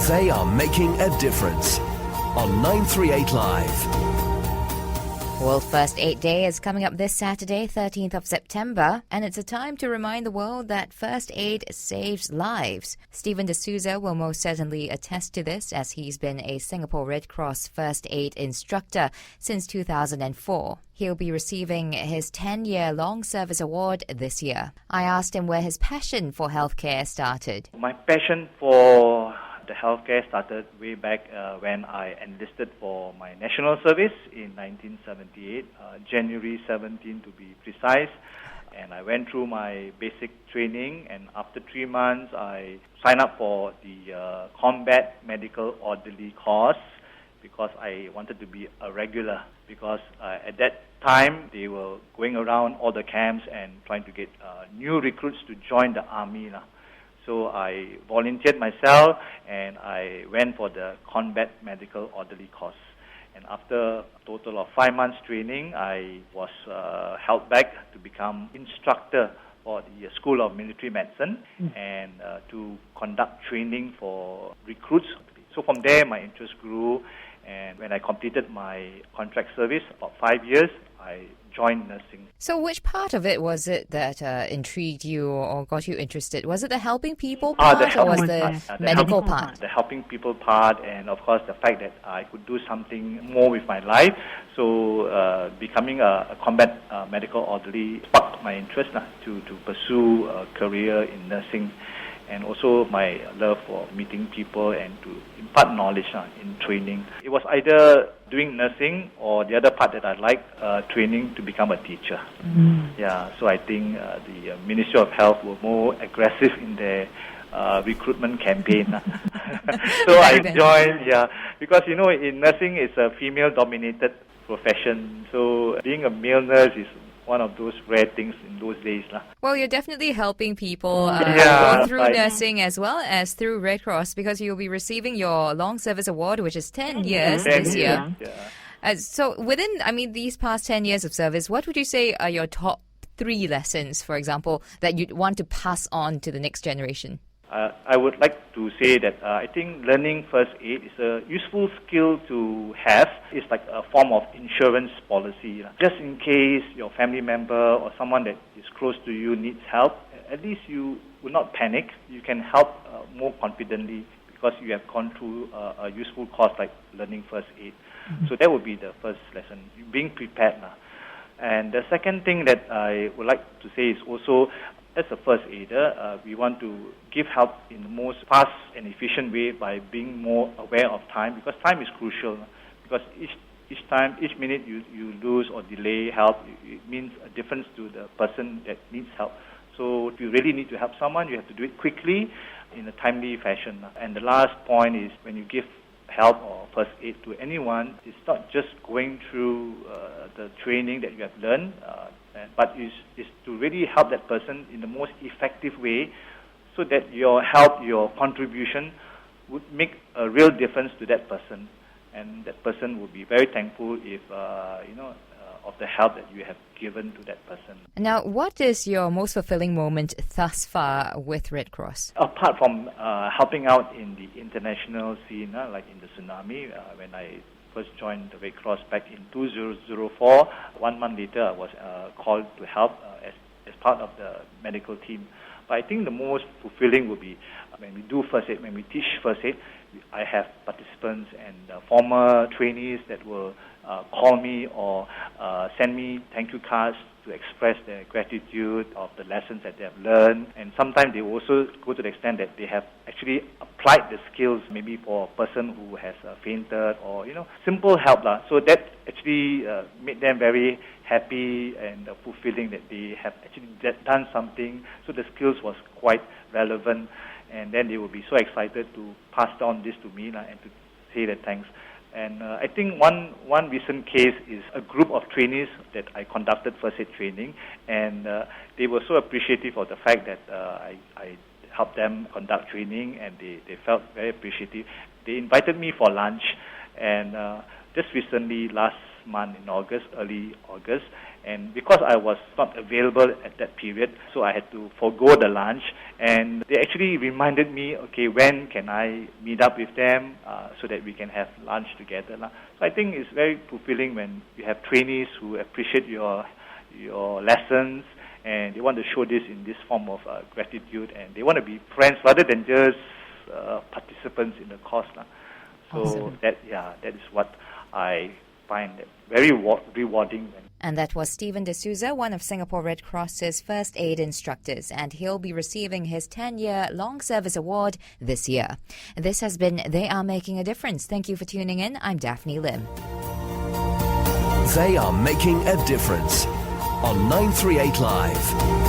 They are making a difference on 938 Live. World First Aid Day is coming up this Saturday, 13th of September, and it's a time to remind the world that first aid saves lives. Stephen D'Souza will most certainly attest to this, as he's been a Singapore Red Cross first aid instructor since 2004. He'll be receiving his 10-year long service award this year. I asked him where his passion for healthcare started. My passion for the healthcare started way back when I enlisted for my national service in 1978, January 17 to be precise. And I went through my basic training, and after 3 months I signed up for the combat medical orderly course because I wanted to be a regular, because at that time they were going around all the camps and trying to get new recruits to join the army. So I volunteered myself and I went for the combat medical orderly course. And after a total of 5 months training, I was held back to become instructor for the School of Military Medicine and to conduct training for recruits. So from there, my interest grew, and when I completed my contract service, about 5 years, I joined nursing. So which part of it was it that intrigued you or got you interested? Was it the helping people part or was the medical part? The helping people part, and of course the fact that I could do something more with my life. So becoming a combat medical orderly sparked my interest to pursue a career in nursing, and also my love for meeting people and to impart knowledge in training. It was either doing nursing or the other part that I like, training to become a teacher. Yeah, so I think the Ministry of Health were more aggressive in their recruitment campaign. So I joined, because in nursing it's a female-dominated profession. So being a male nurse is one of those rare things in those days. Well, you're definitely helping people both through nursing as well as through Red Cross, because you'll be receiving your long service award, which is 10 years this year. So within, these past 10 years of service, what would you say are your top 3 lessons, for example, that you'd want to pass on to the next generation? I would like to say that I think learning first aid is a useful skill to have. It's like a form of insurance policy. Just in case your family member or someone that is close to you needs help, at least you will not panic. You can help more confidently because you have gone through a useful course like learning first aid. So that would be the first lesson, being prepared. And the second thing that I would like to say is also, as a first aider, we want to give help in the most fast and efficient way by being more aware of time, because time is crucial. Because each minute you lose or delay help, it means a difference to the person that needs help. So if you really need to help someone, you have to do it quickly in a timely fashion. And the last point is, when you give help or first aid to anyone, it's not just going through the training that you have learned, but is to really help that person in the most effective way, so that your help, your contribution would make a real difference to that person, and that person would be very thankful if of the help that you have given to that person. Now, what is your most fulfilling moment thus far with Red Cross? Apart from helping out in the international scene, like in the tsunami, when I first joined the Red Cross back in 2004. 1 month later, I was called to help as part of the medical team. But I think the most fulfilling would be when we do first aid, when we teach first aid, I have participants and former trainees that will call me or send me thank you cards to express their gratitude of the lessons that they have learned. And sometimes they also go to the extent that they have actually applied the skills, maybe for a person who has fainted or, simple help. So that actually made them very happy and fulfilling that they have actually done something. So the skills was quite relevant. And then they will be so excited to pass on this to me and to say that thanks. And I think one recent case is a group of trainees that I conducted first aid training, and they were so appreciative of the fact that I helped them conduct training, and they felt very appreciative. They invited me for lunch, and just recently, last month in August, early August. And because I was not available at that period, so I had to forego the lunch. And they actually reminded me, okay, when can I meet up with them so that we can have lunch together. So I think it's very fulfilling when you have trainees who appreciate your lessons, and they want to show this in this form of gratitude, and they want to be friends rather than just participants in the course. So awesome. that is what I find very rewarding. And that was Stephen D'Souza, one of Singapore Red Cross's first aid instructors, and he'll be receiving his 10-year long service award this year. This has been They Are Making a Difference. Thank you for tuning in. I'm Daphne Lim. They are making a difference on 938 Live.